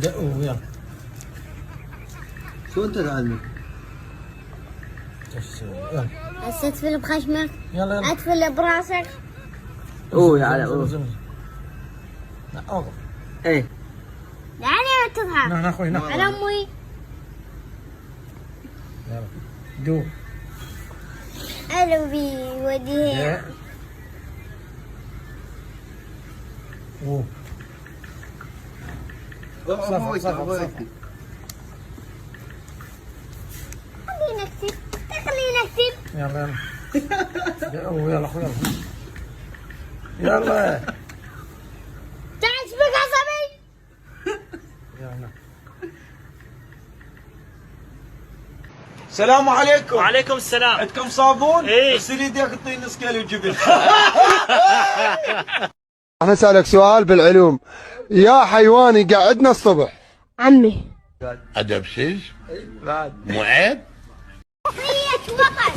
دقوا يلا. شو انت تعلمك؟ ايش تسوي؟ يلا هسه ادفل بخشمك، يلا يلا. ادفل براسك. اوه يا علي اوه. لا اوقف. ايه يعني ما تضحك نحن اخوي نحن. على امي. يلا دو. قلبي وديها. اوه صفا صفا. خلينا نكتب، خلينا نكتب. يلا يلا. اوه يلا اخوي يلا. يلا تعجبك عصبي؟ يلا. السلام عليكم. وعليكم السلام. عندكم صابون؟ إيه. اغسل يديك اعطيني نص كيلو جبن. أنا أسألك سؤال بالعلوم. يا حيوان يقعدنا الصبح؟ عمي. أدبسيس؟ مو عيب؟ تحية وطن.